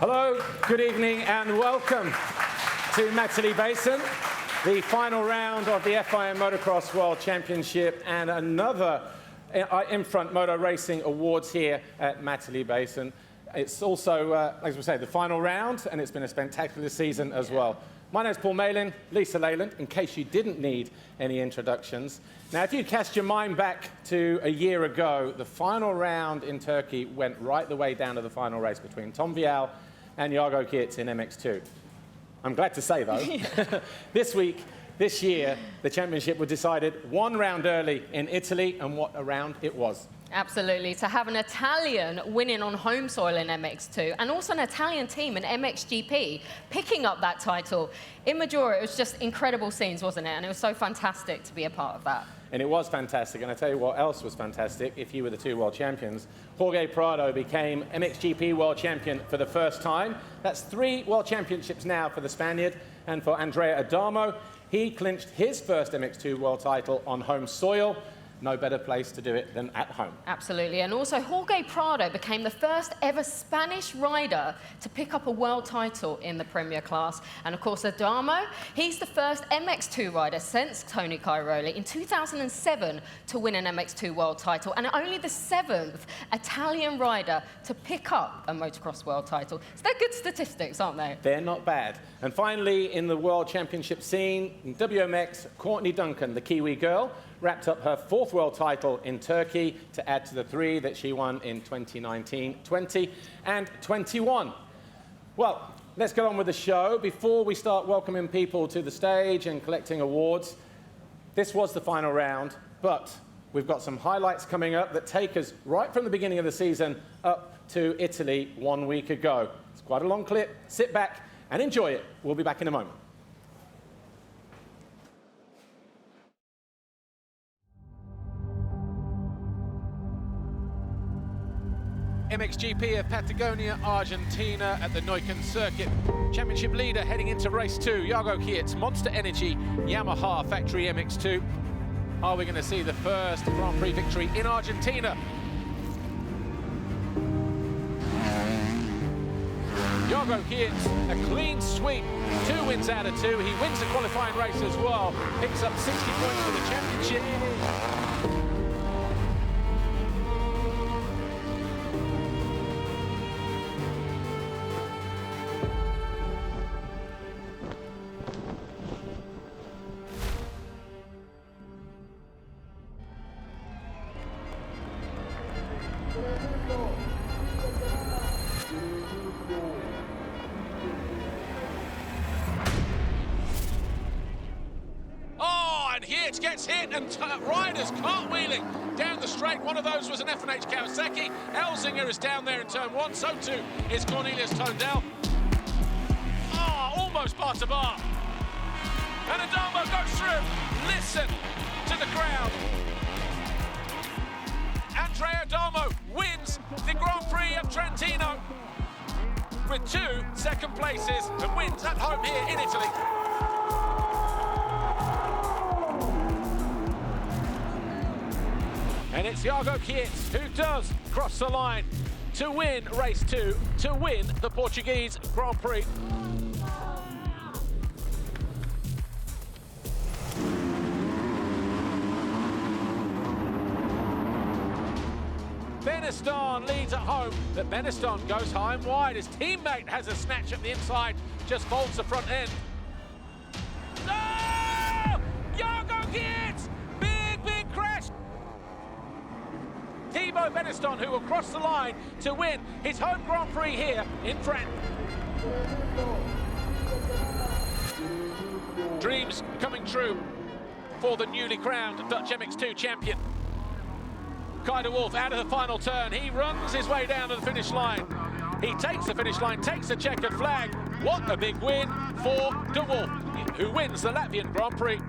Hello, good evening, and welcome to Matterley Basin, the final round of the FIM Motocross World Championship and another in-front motor racing awards here at Matterley Basin. It's also, as we say, the final round, and it's been a spectacular season as well. My name's Paul Malin, Lisa Leyland, in case you didn't need any introductions. Now, if you cast your mind back to a year ago, the final round in Turkey went right the way down to the final race between Tom Vial and Jargo Kietz in MX2. I'm glad to say, though, this year, the championship was decided one round early in Italy, and what a round it was. Absolutely. To have an Italian winning on home soil in MX2 and also an Italian team in MXGP picking up that title in Majora, it was just incredible scenes, wasn't it? And it was so fantastic to be a part of that. And it was fantastic. And I tell you what else was fantastic, if you were the two world champions. Jorge Prado became MXGP World Champion for the first time. That's 3 world championships now for the Spaniard. And for Andrea Adamo, he clinched his first MX2 world title on home soil. No better place to do it than at home. Absolutely. And also, Jorge Prado became the first ever Spanish rider to pick up a world title in the Premier class. And of course, Adamo, he's the first MX2 rider since Tony Cairoli in 2007 to win an MX2 world title, and only the 7th Italian rider to pick up a motocross world title. So they're good statistics, aren't they? They're not bad. And finally, in the world championship scene, in WMX, Courtney Duncan, the Kiwi girl, wrapped up her 4th world title in Turkey to add to the 3 that she won in 2019, 20, and 21. Well, let's get on with the show. Before we start welcoming people to the stage and collecting awards, this was the final round, but we've got some highlights coming up that take us right from the beginning of the season up to Italy 1 week ago. It's quite a long clip. Sit back and enjoy it. We'll be back in a moment. MXGP of Patagonia, Argentina at the Neuquén circuit. Championship leader heading into race 2, Jargo Kietz, Monster Energy, Yamaha Factory MX2. Are we going to see the first Grand Prix victory in Argentina? Jargo Kietz, a clean sweep, 2 wins out of 2. He wins the qualifying race as well, picks up 60 points for the championship. Kietz gets hit and riders cartwheeling down the straight. One of those was an F&H Kawasaki. Elzinger is down there in turn 1, so too is Cornelius Tondel. Almost bar to bar. And Adamo goes through. Listen to the crowd. Andrea Adamo wins the Grand Prix of Trentino with 2 second places and wins at home here in Italy. And it's Jargo Kietz who does cross the line to win race 2, to win the Portuguese Grand Prix. Benistan leads at home, but Benistan goes high and wide. His teammate has a snatch at the inside, just folds the front end. Oh! Jargo Kietz! Big crash! Thibaut Benistan, who will cross the line to win his home Grand Prix here in France. Dreams coming true for the newly crowned Dutch MX2 champion. Kai de Wolf out of the final turn. He runs his way down to the finish line. He takes the finish line, takes the checkered flag. What a big win for de Wolf, who wins the Latvian Grand Prix.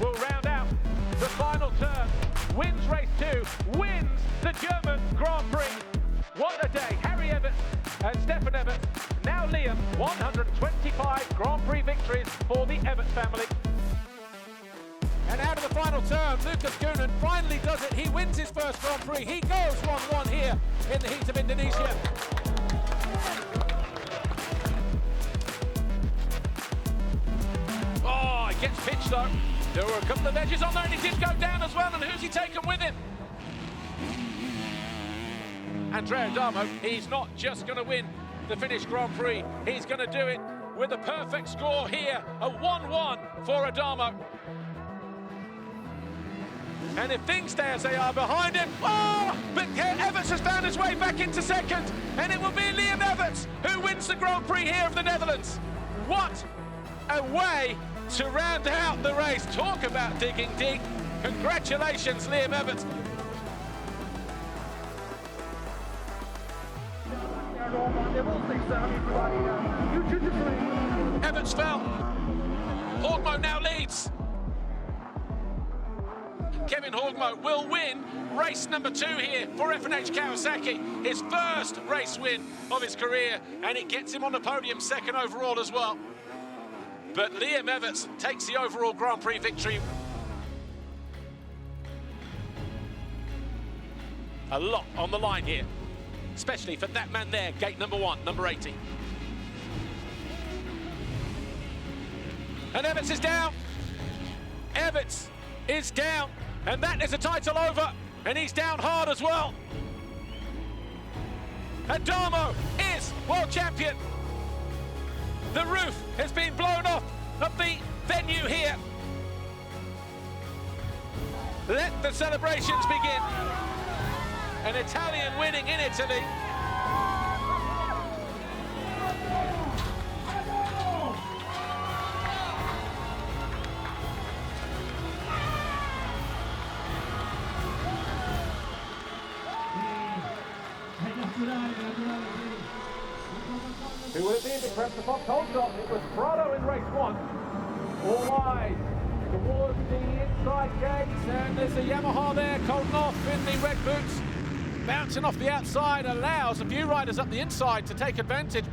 Will round out the final turn, wins race 2, wins the German Grand Prix. What a day. Harry Everts and Stefan Everts now Liam. 125 Grand Prix victories for the Everts family. And out of the final turn, Lucas Kunin finally does it. He wins his first Grand Prix. He goes 1-1 here in the heat of Indonesia. Oh, it gets pitched though. There were a couple of edges on there and he did go down as well. And who's he taken with him? Andrea Adamo, he's not just going to win the Finnish Grand Prix. He's going to do it with a perfect score here. A 1-1 for Adamo. And if things stay as they are behind him, oh! But Everts has found his way back into second, and it will be Liam Everts who wins the Grand Prix here of the Netherlands. What a way to round out the race. Talk about digging deep. Congratulations, Liam Everts. Everts fell. Horgmo now leads. Kevin Horgmo will win race number 2 here for F&H Kawasaki. His first race win of his career, and it gets him on the podium, second overall as well. But Liam Everts takes the overall Grand Prix victory. A lot on the line here, especially for that man there, gate number 1, number 80. And Everts is down. Everts is down. And that is the title over, and he's down hard as well. Adamo is world champion. The roof has been blown off of the venue here. Let the celebrations begin. An Italian winning in Italy. Who would it be to press the Fox Holeshot? It was Prado in race 1. All wide towards the inside gates, and there's a Yamaha there, Colton off in the red boots. Bouncing off the outside allows a few riders up the inside to take advantage.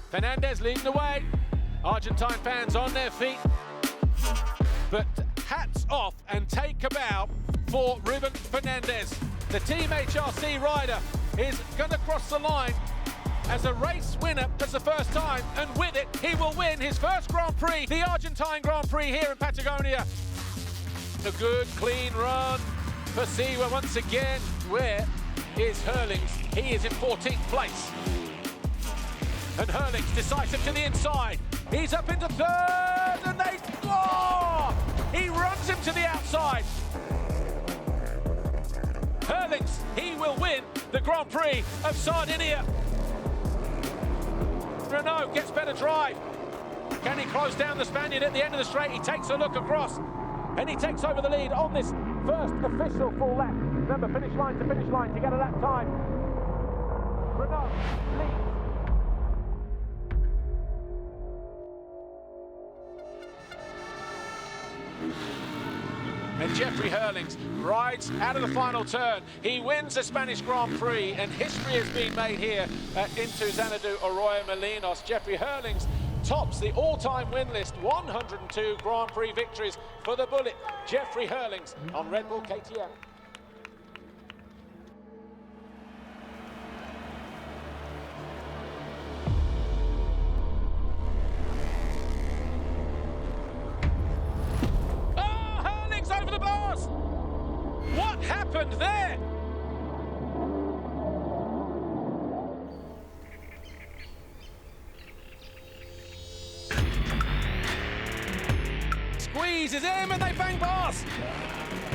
Fernandez leading the way. Argentine fans on their feet. But hats off and take a bow for Ruben Fernandez. The Team HRC rider is going to cross the line as a race winner for the first time, and with it, he will win his first Grand Prix, the Argentine Grand Prix here in Patagonia. A good, clean run for Siwa once again. Where is Hurlings? He is in 14th place. And Hurlings decisive to the inside. He's up into 3rd, and they... Oh! He runs him to the outside. Hurlings, he will win the Grand Prix of Sardinia. Renault gets better drive. Can he close down the Spaniard at the end of the straight? He takes a look across, and he takes over the lead on this first official full lap. Remember, finish line to finish line to get a lap time. Renault leads. And Jeffrey Hurlings rides out of the final turn. He wins the Spanish Grand Prix, and history has been made here into Xanadu Arroyo Molinos. Jeffrey Hurlings tops the all-time win list, 102 Grand Prix victories for the Bullet. Jeffrey Hurlings on Red Bull KTM. Over the bars! What happened there? Squeezes him and they bang bars.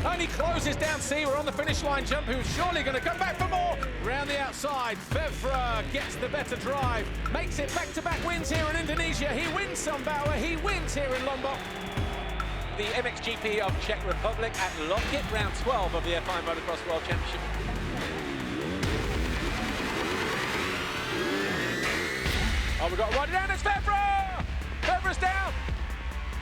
Only closes down Siwa on the finish line jump, who's surely going to come back for more. Round the outside, Fevre gets the better drive, makes it back-to-back wins here in Indonesia. He wins Sumbawa, he wins here in Lombok. The MXGP of Czech Republic at Lockett, round 12 of the FIM Motocross World Championship. Oh, we've got to ride it down, it's Fevre! Fevre's down!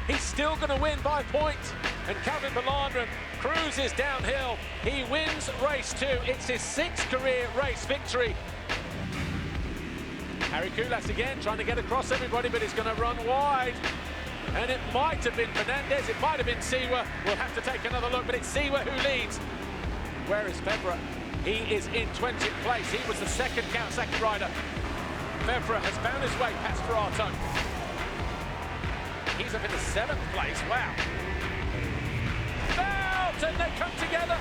He's still going to win by points. And Calvin Malin cruises downhill. He wins race 2. It's his 6th career race victory. Harry Koulas again trying to get across everybody, but he's going to run wide. And it might have been Fernandez, it might have been Siwa. We'll have to take another look, but it's Siwa who leads. Where is Febvre? He is in 20th place. He was the second rider. Febvre has found his way past Ferrato. He's up in the 7th place. Wow. Out, and they come together.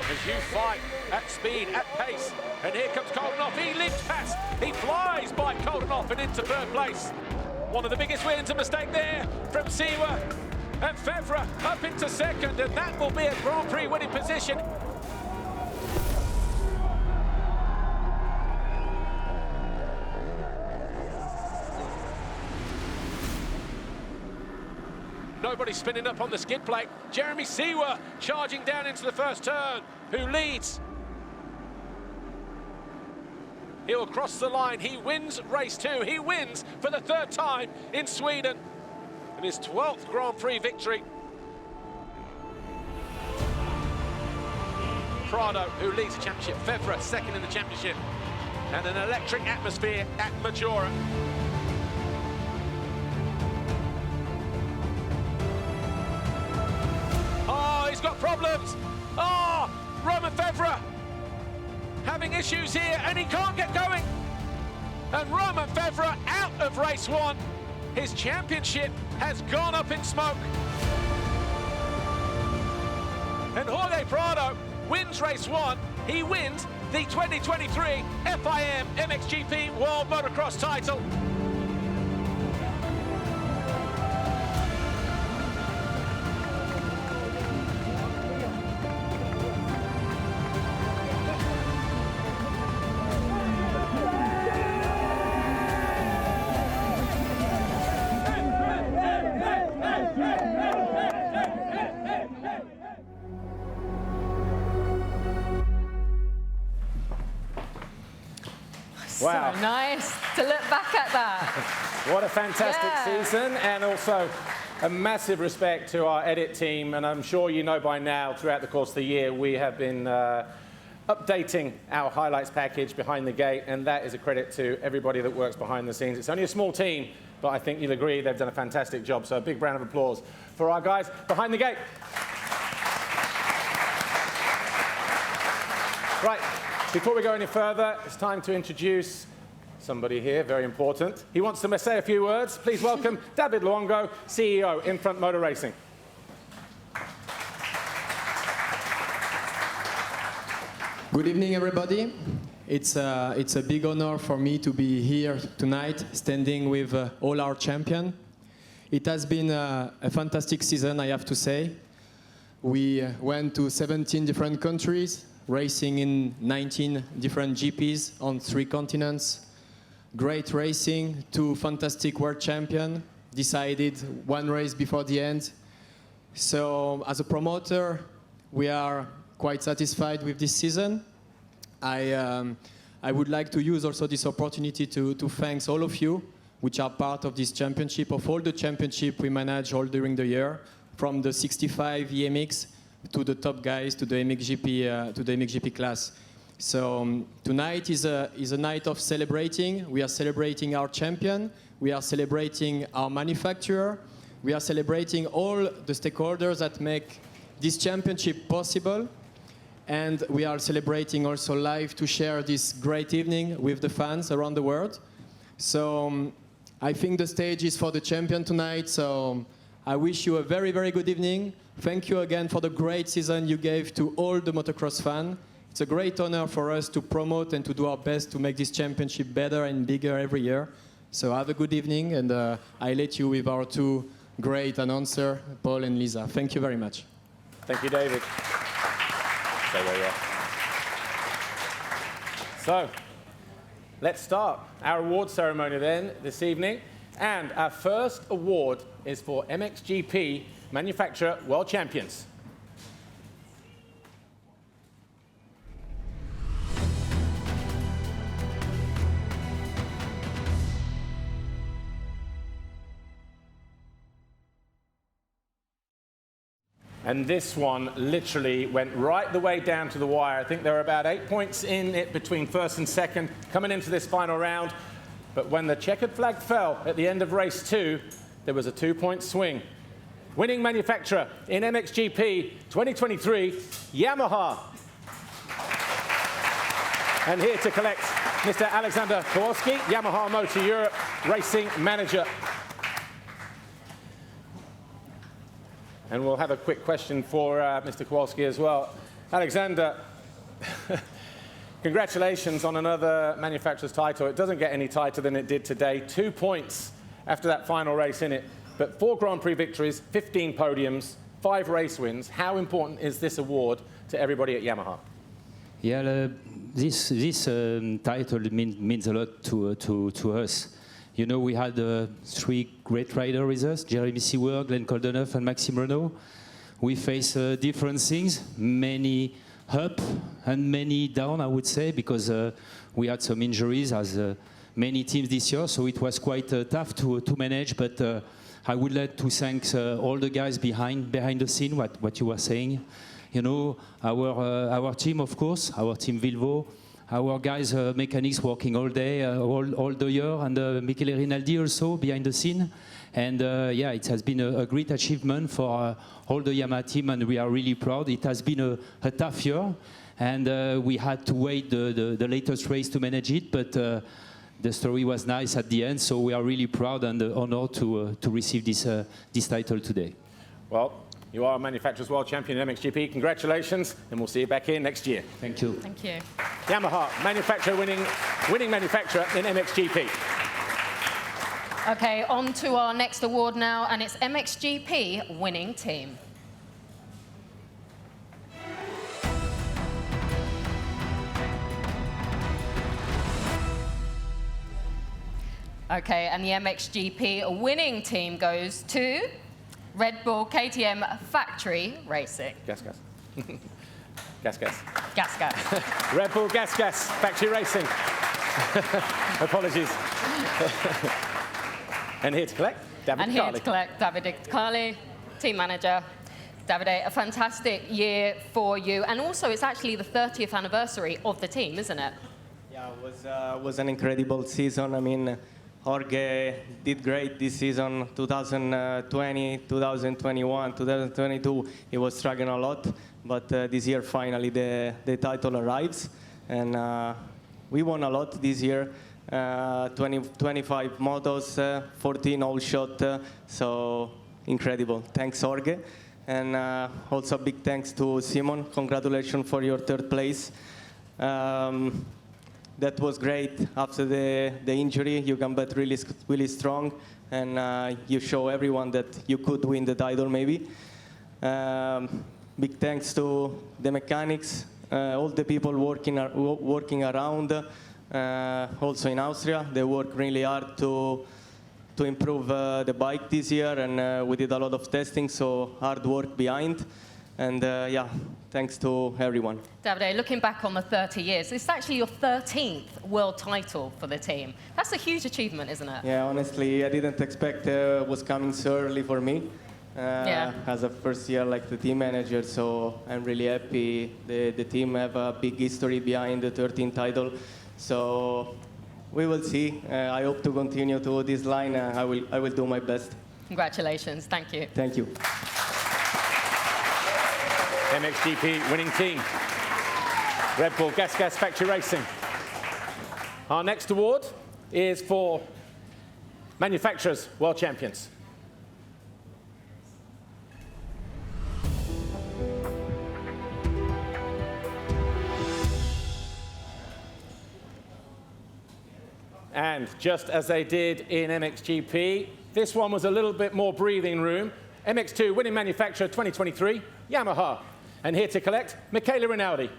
As you fight at speed, at pace, and here comes Koldenoff. He limps past. He flies by Koldenoff and into 3rd place. One of the biggest wins, a mistake there from Siwa. And Febvre up into 2nd, and that will be a Grand Prix winning position. Nobody spinning up on the skid plate. Jeremy Siwa charging down into the first turn, who leads. He'll cross the line. He wins race 2. He wins for the 3rd time in Sweden. And his 12th Grand Prix victory. Prado, who leads the championship. Febvre, 2nd in the championship. And an electric atmosphere at Majora. Oh, he's got problems. Oh, Romain Febvre having issues here, and he can't get going. And Romain Febvre out of race 1. His championship has gone up in smoke. And Jorge Prado wins race 1. He wins the 2023 FIM MXGP World Motocross title. Wow. So nice to look back at that. What a fantastic Yeah. season, and also a massive respect to our edit team. And I'm sure you know by now, throughout the course of the year, we have been updating our highlights package behind the gate, and that is a credit to everybody that works behind the scenes. It's only a small team, but I think you'll agree they've done a fantastic job. So a big round of applause for our guys behind the gate. Right. Before we go any further, it's time to introduce somebody here, very important. He wants to say a few words. Please welcome David Luongo, CEO, In-Front Motor Racing. Good evening, everybody. It's a big honor for me to be here tonight, standing with all our champions. It has been a fantastic season, I have to say. We went to 17 different countries, racing in 19 different GPs on 3 continents. Great racing, 2 fantastic world champions, decided 1 race before the end. So as a promoter, we are quite satisfied with this season. I would like to use also this opportunity to thank all of you, which are part of this championship, of all the championship we manage all during the year, from the 65 EMX to the top guys, to the MXGP class. So tonight is a night of celebrating. We are celebrating our champion. We are celebrating our manufacturer. We are celebrating all the stakeholders that make this championship possible. And we are celebrating also live to share this great evening with the fans around the world. So I think the stage is for the champion tonight. So I wish you a very, very good evening. Thank you again for the great season you gave to all the motocross fans. It's a great honor for us to promote and to do our best to make this championship better and bigger every year. So have a good evening, and I let you with our 2 great announcers, Paul and Lisa. Thank you very much. Thank you, David. Stay where you are. So, let's start our award ceremony then this evening. And our first award is for MXGP Manufacturer World Champions. And this one literally went right the way down to the wire. I think there were about 8 points in it between first and second coming into this final round. But when the checkered flag fell at the end of race 2, there was a 2-point swing. Winning manufacturer in MXGP 2023, Yamaha. And here to collect, Mr. Alexander Kowalski, Yamaha Motor Europe Racing Manager. And we'll have a quick question for Mr. Kowalski as well. Alexander, congratulations on another manufacturer's title. It doesn't get any tighter than it did today. 2 points after that final race in it. But 4 Grand Prix victories, 15 podiums, 5 race wins. How important is this award to everybody at Yamaha? Yeah, this title means a lot to us. You know, we had 3 great riders with us, Jeremy Sewer, Glenn Coldeneuve, and Maxime Renault. We face different things, many up and many down, I would say, because we had some injuries as many teams this year, so it was quite tough to manage. But I would like to thank all the guys behind the scene, what you were saying. You know, our team, of course, our team Vilvo, our guys, mechanics working all day, all the year, and Michele Rinaldi also behind the scene. And yeah, it has been a great achievement for all the Yamaha team, and we are really proud. It has been a tough year, and we had to wait the latest race to manage it, but the story was nice at the end, so we are really proud and honored to receive this title today. Well, you are a Manufacturers World Champion in MXGP. Congratulations, and we'll see you back here next year. Thank you. Thank you. Yamaha, manufacturer winning manufacturer in MXGP. Okay, on to our next award now, and it's MXGP winning team. Okay, and the MXGP winning team goes to Red Bull KTM Factory Racing. Gas, gas. Gas, gas. Gas, gas. Red Bull Gas, gas. Factory Racing. Apologies. And here to collect, Davide And here Carli. to collect, Davide Carli, team manager. Davide, a fantastic year for you, and also it's actually the 30th anniversary of the team, isn't it? Yeah, it was an incredible season. I mean, Jorge did great this season, 2020, 2021, 2022. He was struggling a lot, but this year finally the title arrives, and we won a lot this year. 25 motos, 14 Holeshot, so incredible. Thanks, Jorge. And also big thanks to Simon. Congratulations for your 3rd place. That was great. After the injury, you come back really strong, and you show everyone that you could win the title maybe. Big thanks to the mechanics, all the people working around, also in Austria. They worked really hard to improve the bike this year, and we did a lot of testing, so hard work behind. And yeah, thanks to everyone. Davide, looking back on the 30 years, it's actually your 13th world title for the team. That's a huge achievement, isn't it? Yeah, honestly, I didn't expect it was coming so early for me. As a first year like the team manager, so I'm really happy. The team have a big history behind the 13th title. So we will see. I hope to continue to this line. I will do my best. Congratulations. Thank you. Thank you. MXGP winning team. Red Bull Gas Gas Factory Racing. Our next award is for Manufacturers World Champions. And just as they did in MXGP, this one was a little bit more breathing room. MX2 winning manufacturer 2023, Yamaha. And here to collect, Michele Rinaldi.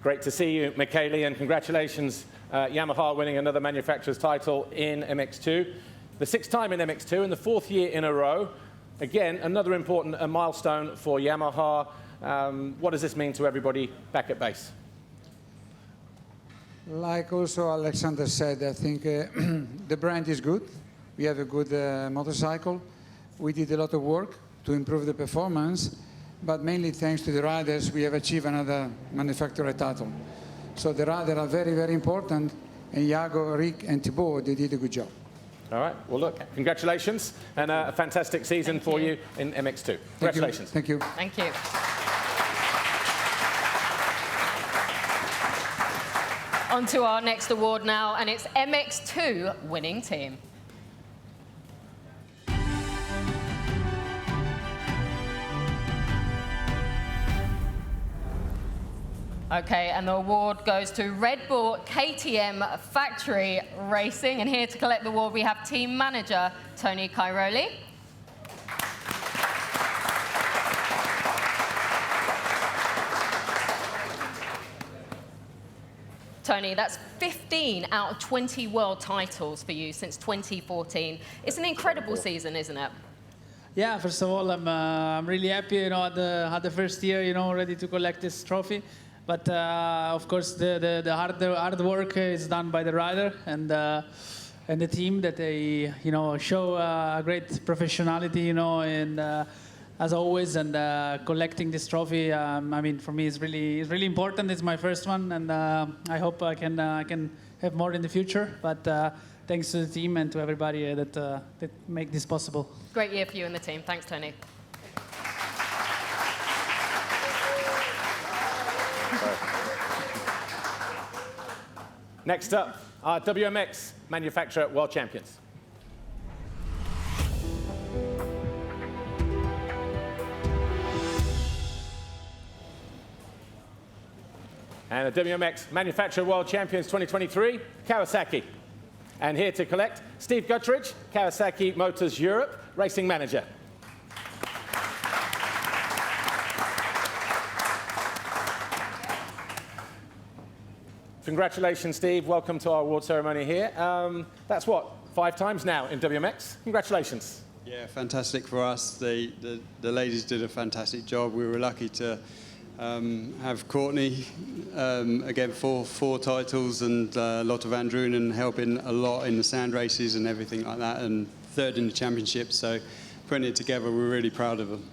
Great to see you, Michele, and congratulations, Yamaha winning another manufacturer's title in MX2. The 6th time in MX2 and the 4th year in a row. Again, another important milestone for Yamaha. What does this mean to everybody back at base? Like also Alexander said, I think the brand is good. We have a good motorcycle. We did a lot of work to improve the performance, but mainly thanks to the riders, we have achieved another manufacturer title. So the riders are very, very important, and Iago, Rick, and Thibaut, they did a good job. All right. Well, look, congratulations, and a fantastic season for you in MX2. Congratulations. Thank you. Thank you. On to our next award now, and it's MX2 winning team. Okay, and the award goes to Red Bull KTM Factory Racing. And here to collect the award, we have team manager Tony Cairoli. Tony, that's 15 out of 20 world titles for you since 2014. It's an incredible season, isn't it? Yeah, first of all, I'm really happy, had the first year, ready to collect this trophy. But of course, the hard work is done by the rider and the team that they, show great professionality, and as always, and collecting this trophy. I mean, for me, it's really important. It's my first one, and I hope I can have more in the future. But thanks to the team and to everybody that make this possible. Great year for you and the team. Thanks, Tony. Next up, our WMX manufacturer world champions. And the WMX manufacturer world champions 2023, Kawasaki. And here to collect, Steve Guttridge, Kawasaki Motors Europe racing manager. Congratulations, Steve. Welcome to our award ceremony here. That's what, 5 times now in WMX. Congratulations. Yeah, fantastic for us. The ladies did a fantastic job. We were lucky to have Courtney, again, four titles, and a lot of Andrunen helping a lot in the sand races and everything like that, and 3rd in the championship. So putting it together, we're really proud of them.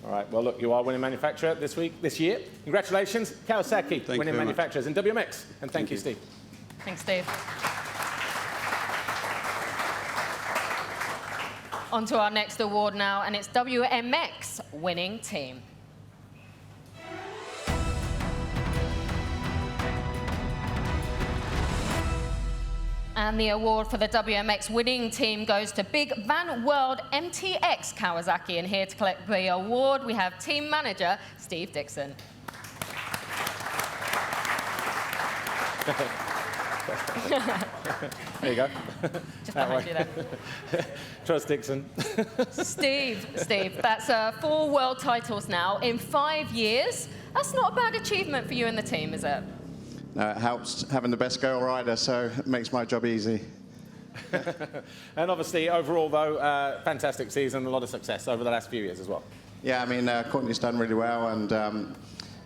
All right, well, look, you are winning manufacturer this year. Congratulations, Kawasaki, winning manufacturers in WMX. And thank you, Steve. Thanks, Steve. On to our next award now, and it's WMX winning team. And the award for the WMX winning team goes to Big Van World MTX Kawasaki. And here to collect the award, we have team manager Steve Dixon. There you go. Just behind you there. Trust Dixon. Steve, that's 4 world titles now in 5 years. That's not a bad achievement for you and the team, is it? It helps having the best girl rider, so it makes my job easy. And obviously, overall, though, fantastic season, a lot of success over the last few years as well. Yeah, I mean, Courtney's done really well, and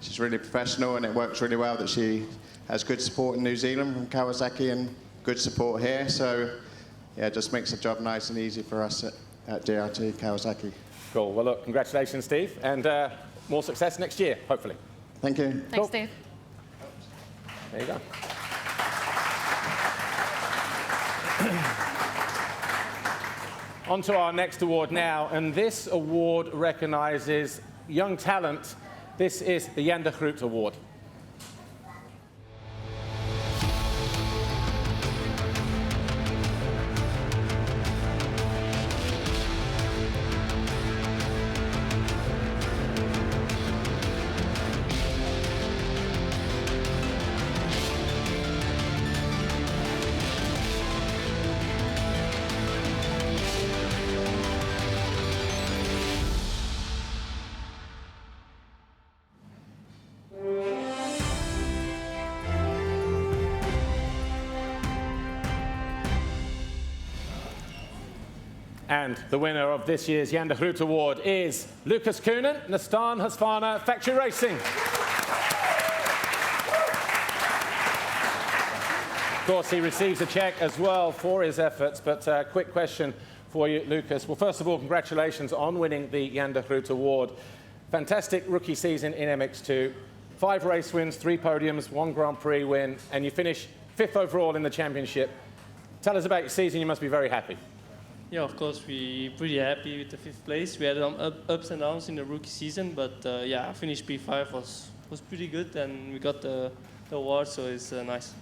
she's really professional, and it works really well that she has good support in New Zealand from Kawasaki and good support here. So, yeah, it just makes the job nice and easy for us at DRT Kawasaki. Cool. Well, look, congratulations, Steve, and more success next year, hopefully. Thank you. Thanks, Steve. There you go. On to our next award now, and this award recognizes young talent. This is the Jan de Groot Award. And the winner of this year's Jan de Groot Award is Lucas Koenen, Nissan Husqvarna Factory Racing. Of course, he receives a check as well for his efforts, but quick question for you, Lucas. Well, first of all, congratulations on winning the Jan de Groot Award. Fantastic rookie season in MX2. 5 race wins, 3 podiums, 1 Grand Prix win, and you finish 5th overall in the championship. Tell us about your season. You must be very happy. Yeah, of course, we're pretty happy with the 5th place. We had ups and downs in the rookie season, but yeah, I finished P5 was pretty good, and we got the award, so it's nice.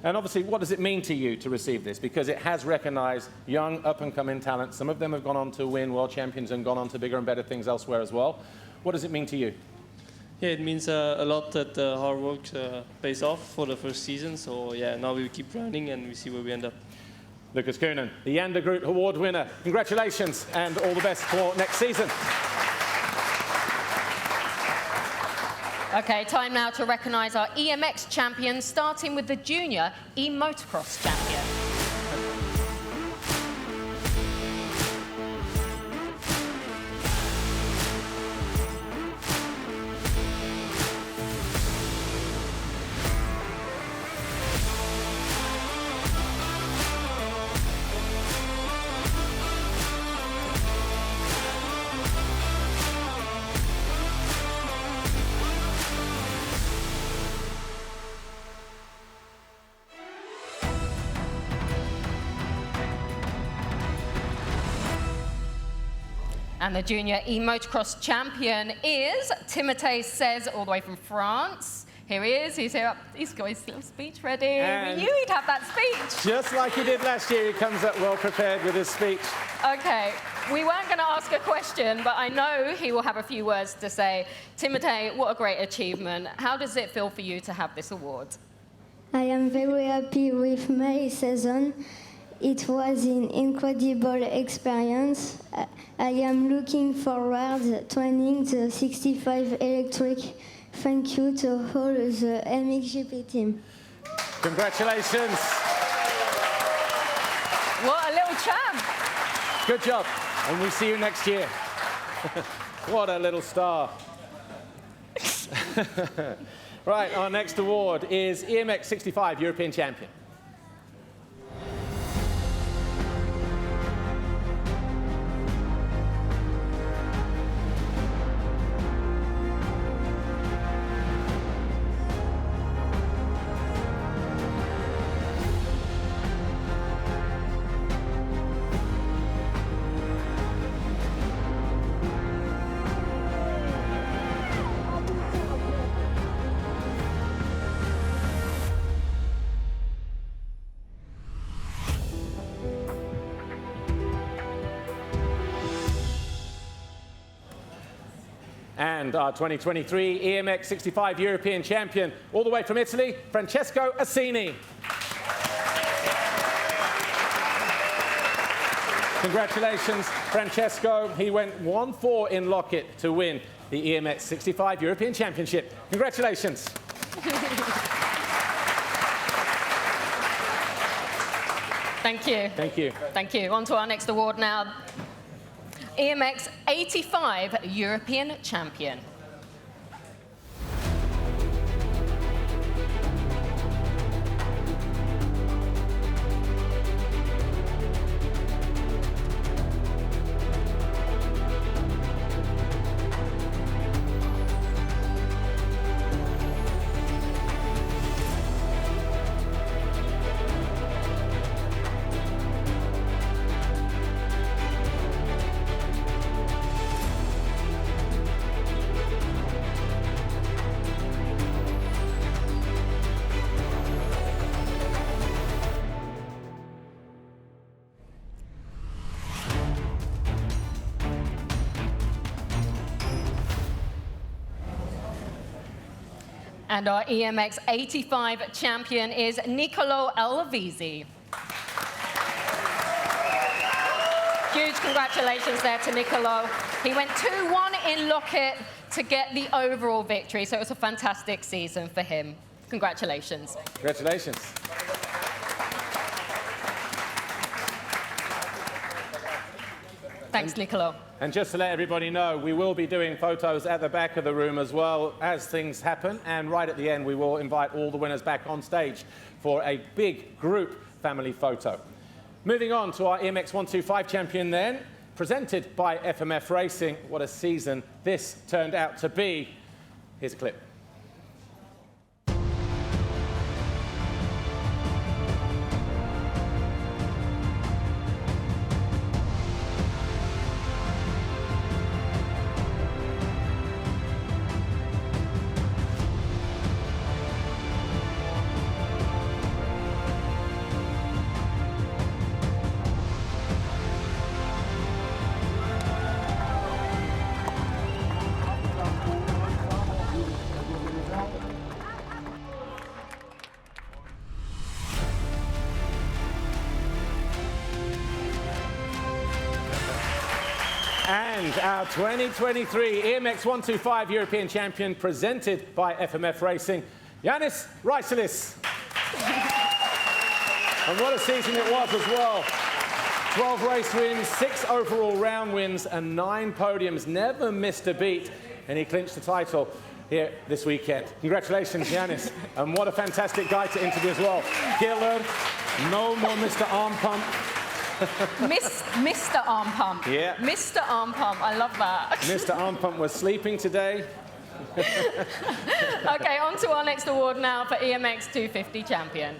And obviously, what does it mean to you to receive this? Because it has recognized young, up-and-coming talent. Some of them have gone on to win world champions and gone on to bigger and better things elsewhere as well. What does it mean to you? Yeah, it means a lot that hard work pays off for the first season. So yeah, now we keep running and we see where we end up. Lucas Koenen, the Jan de Groot Award winner. Congratulations and all the best for next season. Okay, time now to recognise our EMX champions, starting with the junior e-motocross champion. And the junior e-motocross champion is Timothée Says, all the way from France. Here he is. He's here up. He's got his little speech ready. And we knew he'd have that speech. Just like he did last year, he comes up well prepared with his speech. Okay, we weren't going to ask a question, but I know he will have a few words to say. Timothée, what a great achievement. How does it feel for you to have this award? I am very happy with my season. It was an incredible experience. I am looking forward to winning the 65 electric. Thank you to all the MXGP team. Congratulations. What a little champ. Good job. And we'll see you next year. What a little star. Right, our next award is EMX 65 European Champion. And our 2023 EMX 65 European Champion, all the way from Italy, Francesco Assini. Congratulations, Francesco. He went 1-4 in Lockett to win the EMX 65 European Championship. Congratulations. Thank you. Thank you. Thank you. On to our next award now. EMX 85 European Champion. And our EMX 85 champion is Nicolo Elvisi. Huge congratulations there to Nicolo. He went 2-1 in Lockett to get the overall victory, so it was a fantastic season for him. Congratulations. Congratulations. Thanks, Niccolo. And just to let everybody know, we will be doing photos at the back of the room as well as things happen. And right at the end, we will invite all the winners back on stage for a big group family photo. Moving on to our EMX 125 champion then, presented by FMF Racing. What a season this turned out to be. Here's a clip. And our 2023 EMX 125 European champion, presented by FMF Racing, Yannis Raisalis. And what a season it was as well. 12 race wins, 6 overall round wins, and 9 podiums. Never missed a beat, and he clinched the title here this weekend. Congratulations, Yannis. And what a fantastic guy to interview as well. Killer, no more Mr. Arm Pump. Mr. Arm Pump. Yeah. Mr. Arm Pump. I love that. Mr. Arm Pump was sleeping today. Okay, on to our next award now for EMX 250 champion.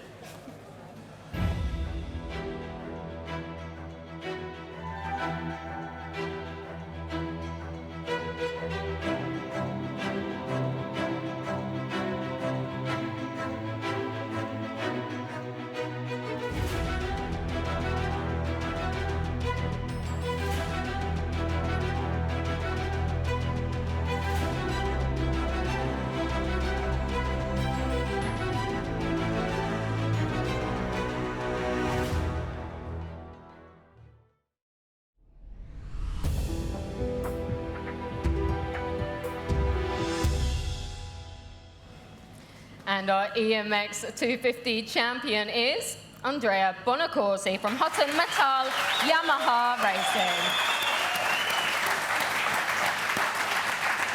And our EMX 250 champion is Andrea Bonacorsi from Hutton Metal Yamaha Racing.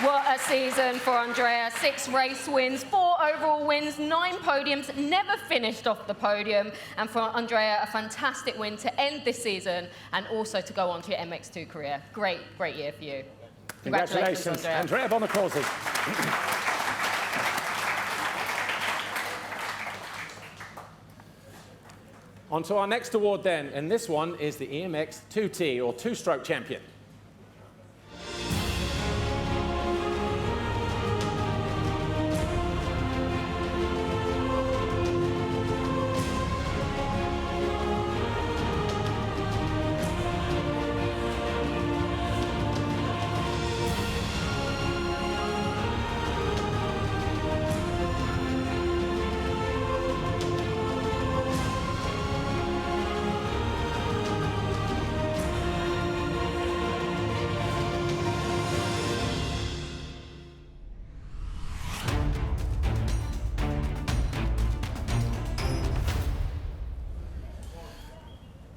What a season for Andrea. 6 race wins, 4 overall wins, 9 podiums, never finished off the podium. And for Andrea, a fantastic win to end this season and also to go on to your MX2 career. Great, great year for you. Congratulations, Andrea Bonacorsi. On to our next award then, and this one is the EMX 2T, or two-stroke champion.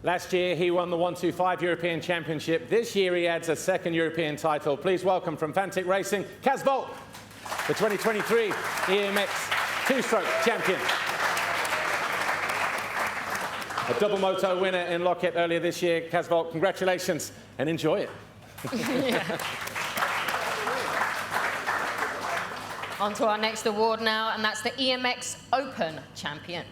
Last year, he won the 125 European Championship. This year, he adds a second European title. Please welcome from Fantic Racing, Kaz Volt, the 2023 EMX two-stroke champion. A double moto winner in Lockett earlier this year. Kaz Volt, congratulations and enjoy it. On to our next award now, and that's the EMX Open champion.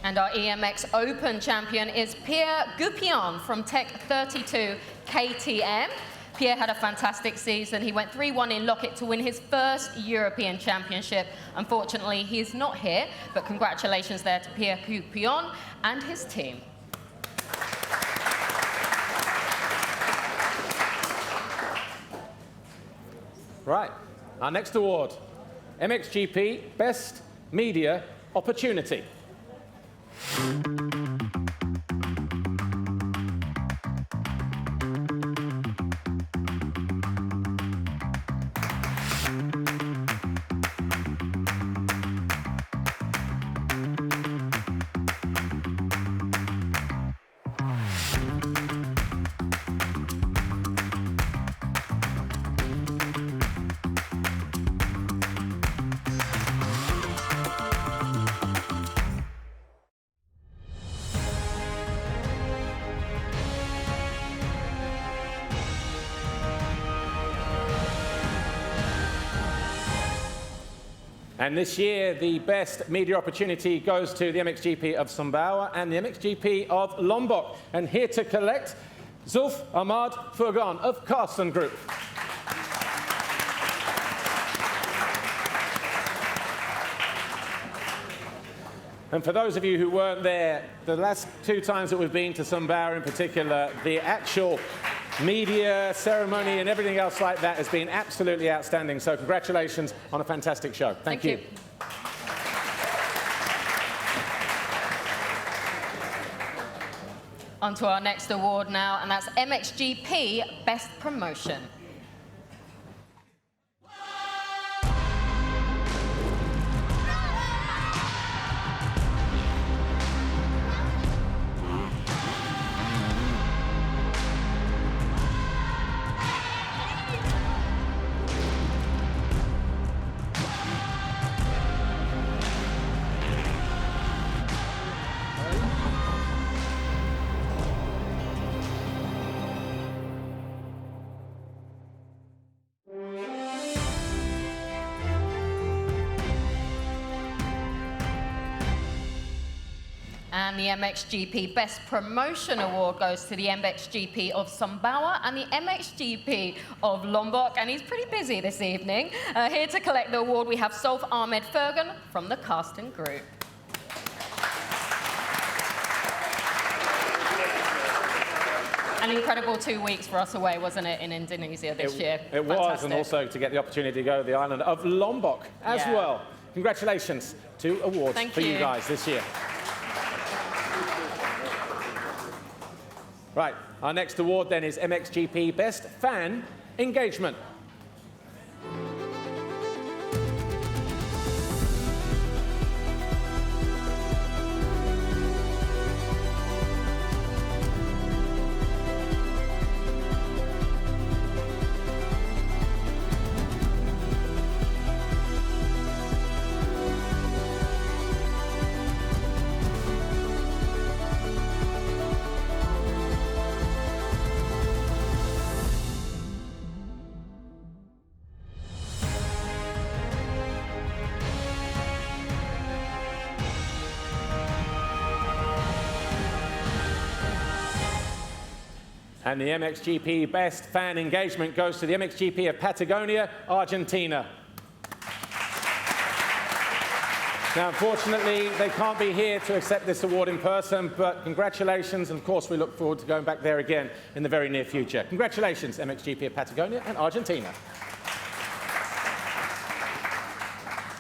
And our EMX Open champion is Pierre Goupion from Tech 32 KTM. Pierre had a fantastic season. He went 3-1 in Locket to win his first European Championship. Unfortunately, he is not here, but congratulations there to Pierre Coupion and his team. Right, our next award, MXGP Best Media Opportunity. And this year, the best media opportunity goes to the MXGP of Sumbawa and the MXGP of Lombok. And here to collect, Zulf Ahmad Furgan of Carsten Group. And for those of you who weren't there, the last 2 times that we've been to Sumbawa in particular, the actual media, ceremony, and everything else like that has been absolutely outstanding. So congratulations on a fantastic show. Thank you. On to our next award now, and that's MXGP Best Promotion. And the MXGP Best Promotion Award goes to the MXGP of Sumbawa and the MXGP of Lombok. And he's pretty busy this evening. Here to collect the award, we have Zulf Ahmed Furgan from the Carsten Group. An incredible 2 weeks for us away, wasn't it, in Indonesia this year? It was, and also to get the opportunity to go to the island of Lombok as well. Congratulations. 2 awards for you guys this year. Right, our next award then is MXGP Best Fan Engagement. And the MXGP Best Fan Engagement goes to the MXGP of Patagonia, Argentina. Now, unfortunately, they can't be here to accept this award in person, but congratulations, and of course, we look forward to going back there again in the very near future. Congratulations, MXGP of Patagonia and Argentina.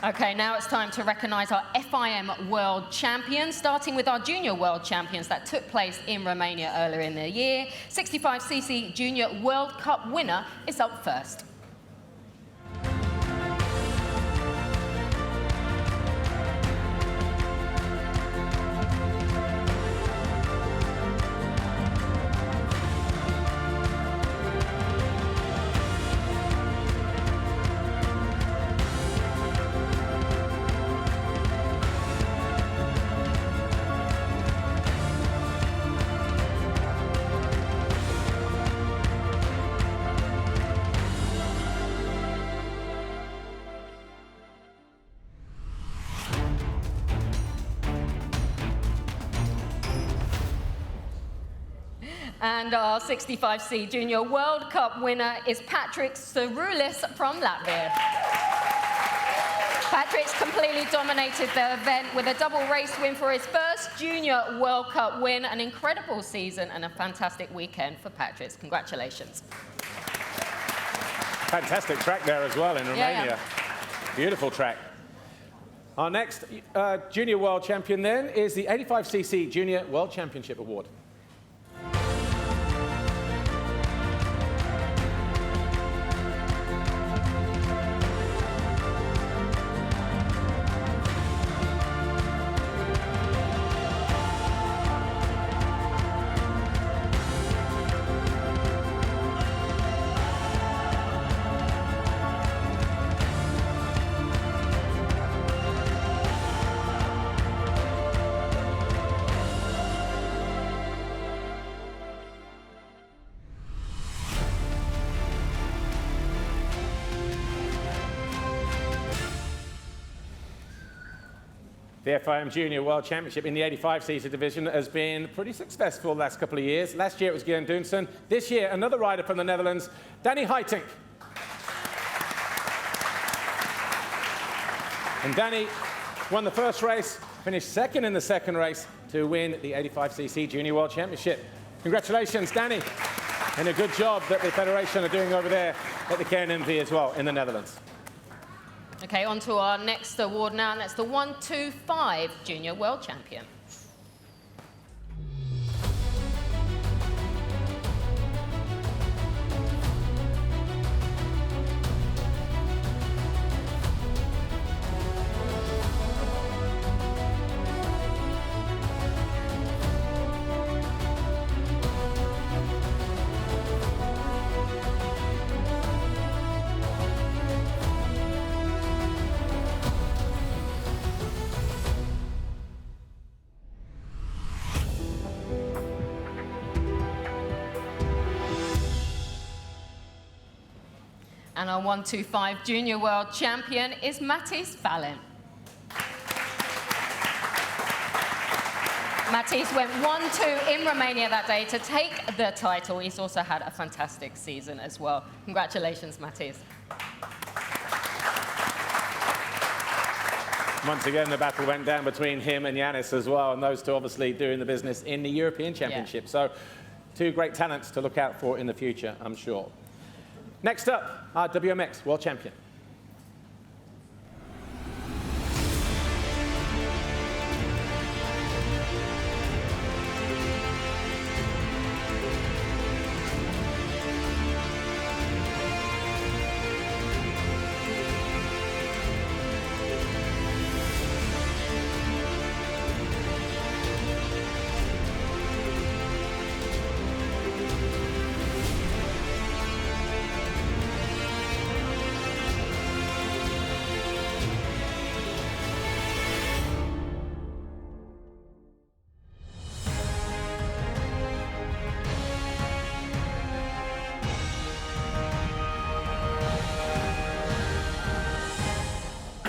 Okay, now it's time to recognise our FIM World Champions, starting with our Junior World Champions that took place in Romania earlier in the year. 65cc Junior World Cup winner is up first. And our 65C Junior World Cup winner is Patrick Saroulis from Latvia. Patrick's completely dominated the event with a double race win for his first Junior World Cup win. An incredible season and a fantastic weekend for Patrick. Congratulations. Fantastic track there as well in Romania. Beautiful track. Our next Junior World Champion then is the 85cc Junior World Championship Award. The FIM Junior World Championship in the 85cc division has been pretty successful the last couple of years. Last year it was Guillaume Doonson. This year, another rider from the Netherlands, Danny Heiting. And Danny won the first race, finished second in the second race to win the 85cc Junior World Championship. Congratulations, Danny. And a good job that the Federation are doing over there at the KNMV as well in the Netherlands. Okay, on to our next award now, and that's the 125 Junior World Champion. And our 125 Junior World Champion is Matthijs Malin. Matthijs went 1-2 in Romania that day to take the title. He's also had a fantastic season as well. Congratulations, Matthijs. Once again, the battle went down between him and Yanis as well, and those two obviously doing the business in the European Championship. So two great talents to look out for in the future, I'm sure. Next up, our WMX World Champion.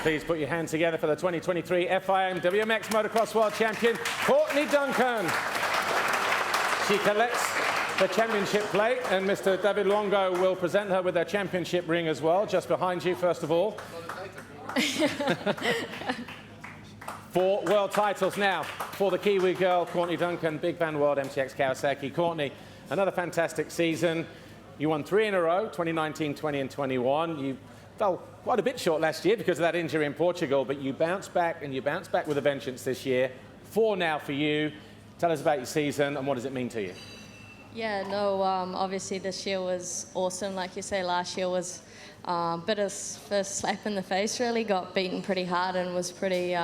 Please put your hands together for the 2023 FIM WMX Motocross World Champion, Courtney Duncan. She collects the championship plate, and Mr. David Longo will present her with her championship ring as well, just behind you, first of all. 4 world titles now for the Kiwi girl, Courtney Duncan, Big Van World, MTX Kawasaki. Courtney, another fantastic season. You won 3 in a row, 2019, 20 and 21. You fell quite a bit short last year because of that injury in Portugal, but you bounced back, and you bounced back with a vengeance this year. 4 now for you. Tell us about your season and what does it mean to you? Yeah, no, obviously this year was awesome. Like you say, last year was a bit of first slap in the face, really. Got beaten pretty hard and was pretty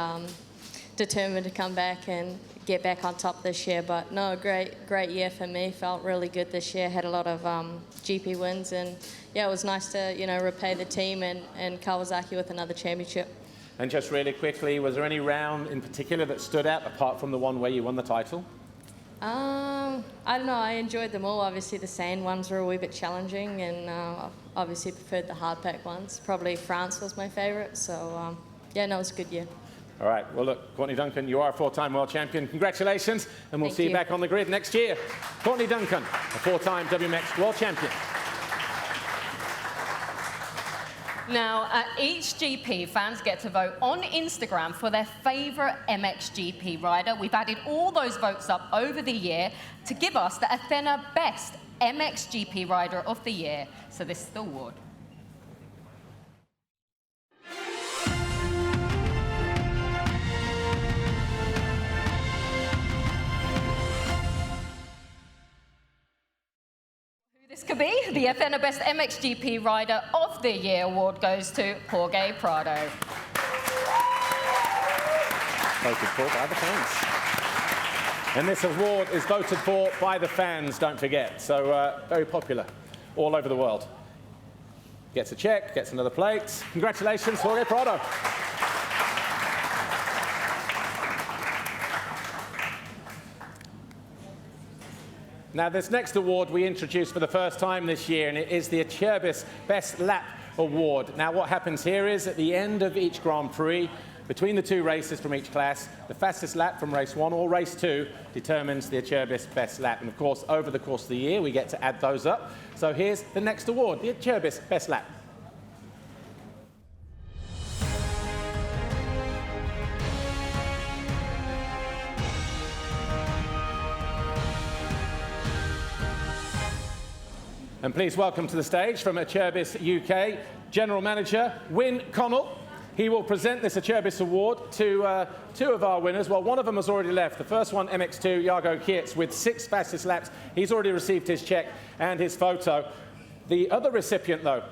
determined to come back and get back on top this year. But no, great year for me. Felt really good this year. Had a lot of GP wins, and yeah, it was nice to, you know, repay the team and Kawasaki with another championship. And just really quickly, was there any round in particular that stood out apart from the one where you won the title? I don't know. I enjoyed them all. Obviously, the sand ones were a wee bit challenging, and obviously preferred the hard pack ones. Probably France was my favourite. So yeah, no, it was a good year. All right, well, look, Courtney Duncan, you are a four-time world champion. Congratulations, and we'll see you back on the grid next year. Courtney Duncan, a four-time WMX world champion. Now, at each GP, fans get to vote on Instagram for their favourite MXGP rider. We've added all those votes up over the year to give us the Athena Best MXGP Rider of the Year. So this is the award. This could be the Athena Best MXGP Rider of the Year award goes to Jorge Prado. Voted for by the fans. And this award is voted for by the fans, don't forget. So very popular all over the world. Gets a check, gets another plate. Congratulations, Jorge Prado. Now, this next award we introduced for the first time this year, and it is the Acerbis Best Lap Award. Now, what happens here is at the end of each Grand Prix, between the two races from each class, the fastest lap from race 1 or race 2 determines the Acerbis Best Lap. And of course, over the course of the year, we get to add those up. So here's the next award, the Acerbis Best Lap. And please welcome to the stage from Acerbis UK, General Manager Wyn Connell. He will present this Acerbis Award to two of our winners. Well, one of them has already left. The first one, MX2, Jago Kietz, with 6 fastest laps. He's already received his check and his photo. The other recipient, though,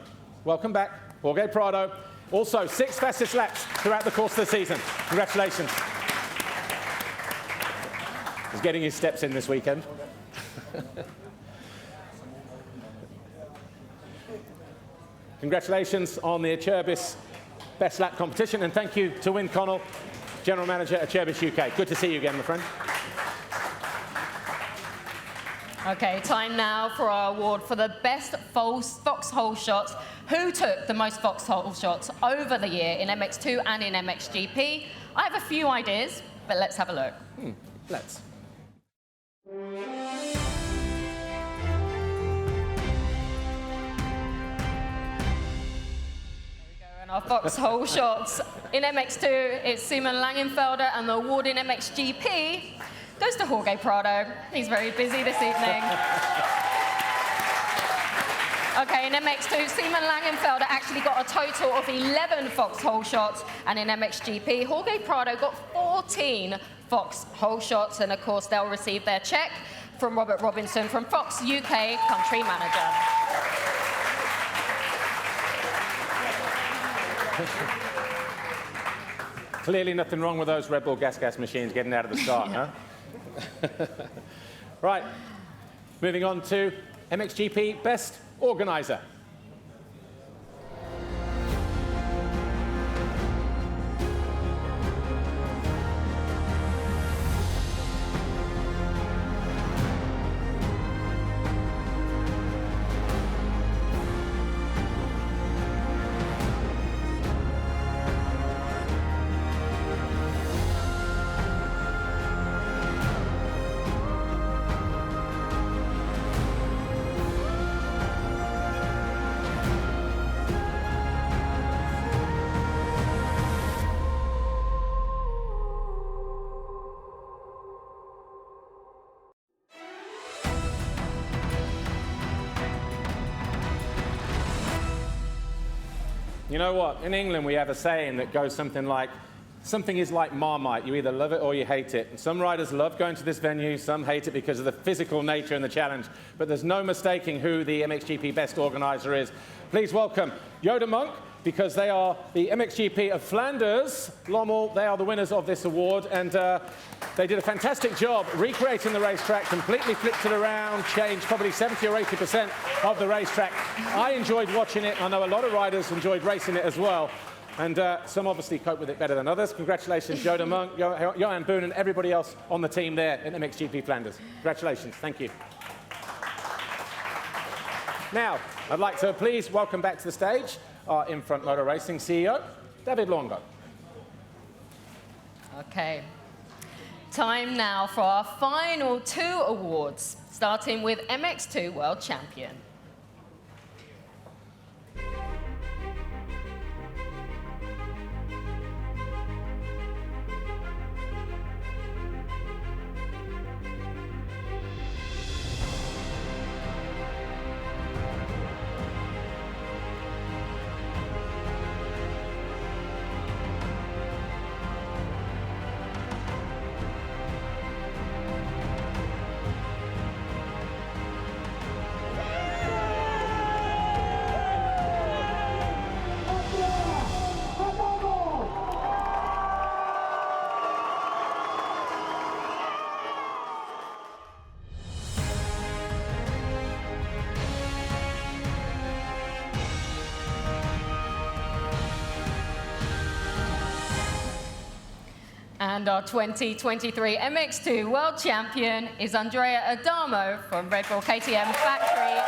welcome back, Jorge Prado. Also, 6 fastest laps throughout the course of the season. Congratulations. He's getting his steps in this weekend. Congratulations on the Acerbis Best Lap competition, and thank you to Wyn Connell, General Manager at Acerbis UK. Good to see you again, my friend. Okay, time now for our award for the best foxhole shots. Who took the most foxhole shots over the year in MX2 and in MXGP? I have a few ideas, but let's have a look. Let's. Our foxhole shots in MX2, it's Simon Langenfelder, and the award in MXGP goes to Jorge Prado. He's very busy this evening. Okay, in MX2, Simon Langenfelder actually got a total of 11 foxhole shots, and in MXGP, Jorge Prado got 14 foxhole shots, and of course, they'll receive their check from Robert Robinson from Fox UK Country Manager. Clearly nothing wrong with those Red Bull gas machines getting out of the start, huh? Right, moving on to MXGP Best Organizer. You know what? In England, we have a saying that goes something like, something is like Marmite. You either love it or you hate it. And some riders love going to this venue. Some hate it because of the physical nature and the challenge. But there's no mistaking who the MXGP Best Organizer is. Please welcome Yoda Monk, because they are the MXGP of Flanders. Lommel, they are the winners of this award. And they did a fantastic job recreating the racetrack, completely flipped it around, changed probably 70 or 80% of the racetrack. I enjoyed watching it. I know a lot of riders enjoyed racing it as well. And some obviously cope with it better than others. Congratulations, Yoda Monk, Johan Boone, and everybody else on the team there in MXGP Flanders. Congratulations. Thank you. Now, I'd like to please welcome back to the stage our In Front Motor Racing CEO, David Longo. Okay. Time now for our final 2 awards, starting with MX2 World Champion. And our 2023 MX2 World Champion is Andrea Adamo from Red Bull KTM Factory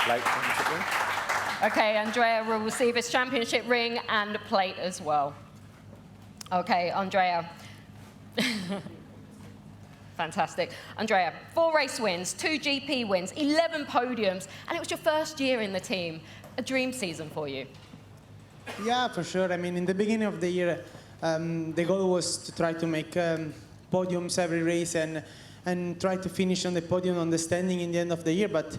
Racing Team. Okay, Andrea will receive his championship ring and plate as well. Okay, Andrea. Fantastic. Andrea, 4 race wins, 2 GP wins, 11 podiums, and it was your first year in the team. A dream season for you. Yeah, for sure. I mean, in the beginning of the year, the goal was to try to make podiums every race and try to finish on the podium on the standing in the end of the year. But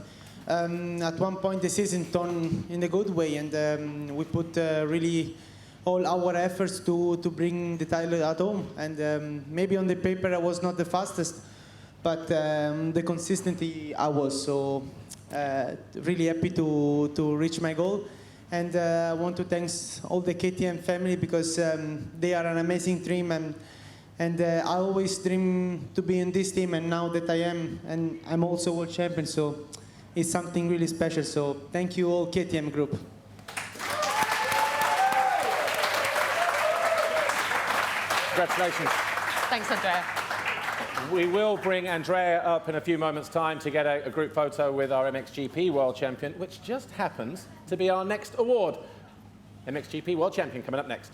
at one point, the season turned in a good way, and we put really all our efforts to bring the title at home. And maybe on the paper, I was not the fastest, but the consistency I was. So really happy to reach my goal. And I want to thank all the KTM family because they are an amazing team, and I always dream to be in this team, and now that I am, and I'm also world champion, so it's something really special. So thank you all KTM group. Congratulations. Thanks, Andrea. We will bring Andrea up in a few moments' time to get a group photo with our MXGP World Champion, which just happens to be our next award. MXGP World Champion coming up next.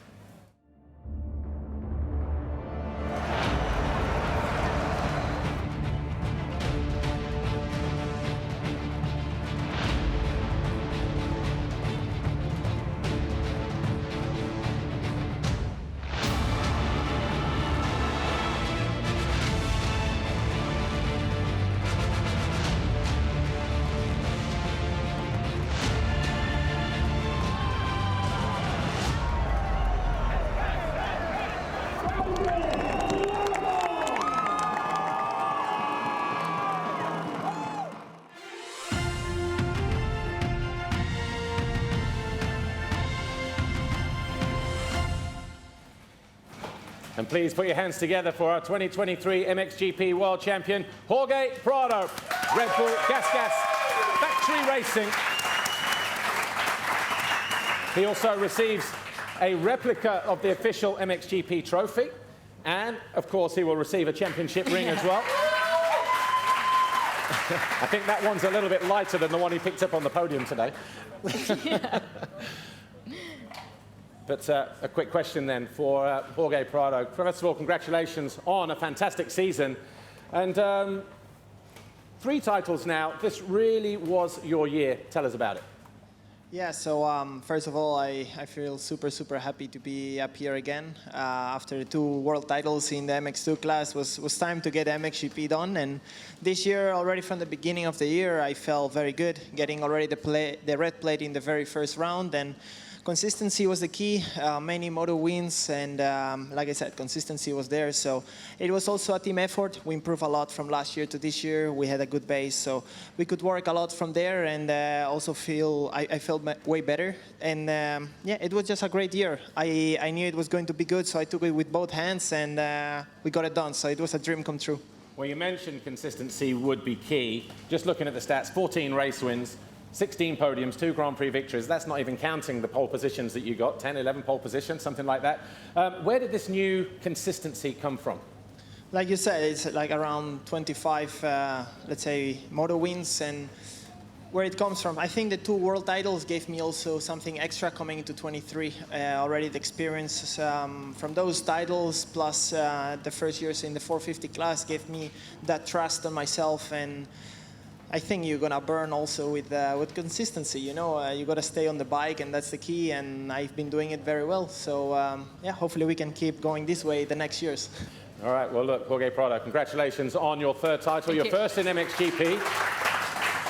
And please put your hands together for our 2023 MXGP World Champion, Jorge Prado, Red Bull Gas Factory Racing. He also receives a replica of the official MXGP trophy, and of course he will receive a championship ring as well. I think that one's a little bit lighter than the one he picked up on the podium today. But a quick question then for Jorge Prado. First of all, congratulations on a fantastic season. And 3 titles now. This really was your year. Tell us about it. Yeah, so first of all, I feel super happy to be up here again. After 2 world titles in the MX2 class, was time to get MXGP done. And this year, already from the beginning of the year, I felt very good, getting already the red plate in the very first round. And consistency was the key, many moto wins, and like I said, consistency was there. So it was also a team effort. We improved a lot from last year to this year. We had a good base, so we could work a lot from there, and also I felt way better. And yeah, it was just a great year. I knew it was going to be good, so I took it with both hands, and we got it done. So it was a dream come true. Well, you mentioned consistency would be key. Just looking at the stats, 14 race wins, 16 podiums, 2 Grand Prix victories. That's not even counting the pole positions that you got, 10, 11 pole positions, something like that. Where did this new consistency come from? Like you said, it's like around 25, let's say, moto wins. And where it comes from. I think the 2 world titles gave me also something extra coming into 23. Already the experience from those titles plus the first years in the 450 class gave me that trust on myself, and I think you're gonna burn also with consistency. You know, you gotta stay on the bike, and that's the key. And I've been doing it very well. So yeah, hopefully we can keep going this way the next years. All right. Well, look, Jorge Prado, congratulations on your 3rd title. Your first in MXGP.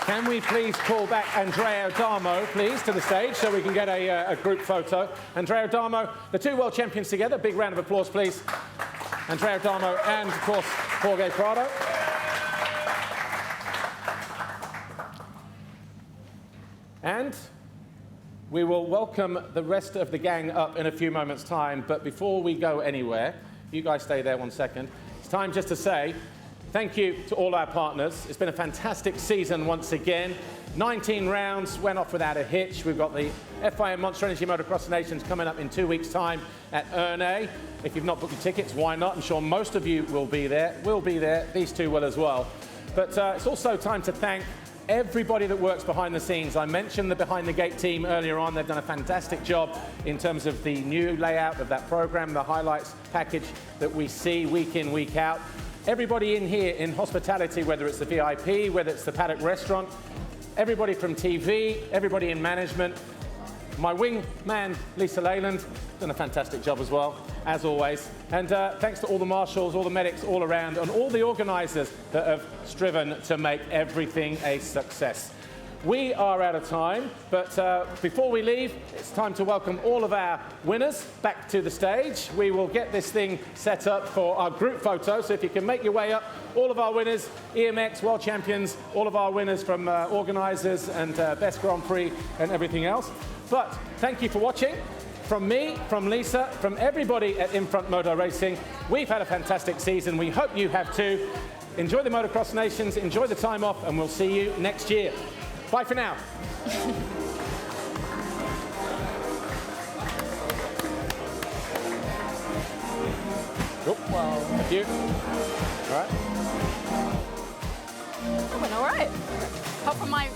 Can we please call back Andrea Adamo, please, to the stage so we can get a group photo? Andrea Adamo, the 2 world champions together. Big round of applause, please. Andrea Adamo and, of course, Jorge Prado. And we will welcome the rest of the gang up in a few moments' time. But before we go anywhere, you guys stay there 1 second. It's time just to say thank you to all our partners. It's been a fantastic season once again. 19 rounds, went off without a hitch. We've got the FIM Monster Energy Motocross Nations coming up in 2 weeks' time at Ernay. If you've not booked your tickets, why not? I'm sure most of you will be there. We'll be there. These 2 will as well. But it's also time to thank everybody that works behind the scenes. I mentioned the Behind the Gate team earlier on. They've done a fantastic job in terms of the new layout of that program, the highlights package that we see week in, week out. Everybody in here in hospitality, whether it's the VIP, whether it's the Paddock Restaurant, everybody from TV, everybody in management. My wingman, Lisa Leyland, done a fantastic job as well, as always. And thanks to all the marshals, all the medics all around, and all the organisers that have striven to make everything a success. We are out of time, but before we leave, it's time to welcome all of our winners back to the stage. We will get this thing set up for our group photo, so if you can make your way up, all of our winners, EMX World Champions, all of our winners from organisers and Best Grand Prix and everything else. But thank you for watching. From me, from Lisa, from everybody at Infront Motor Racing, we've had a fantastic season. We hope you have too. Enjoy the Motocross Nations, enjoy the time off, and we'll see you next year. Bye for now. Whoa. Thank you. All right. That went all right. Apart from my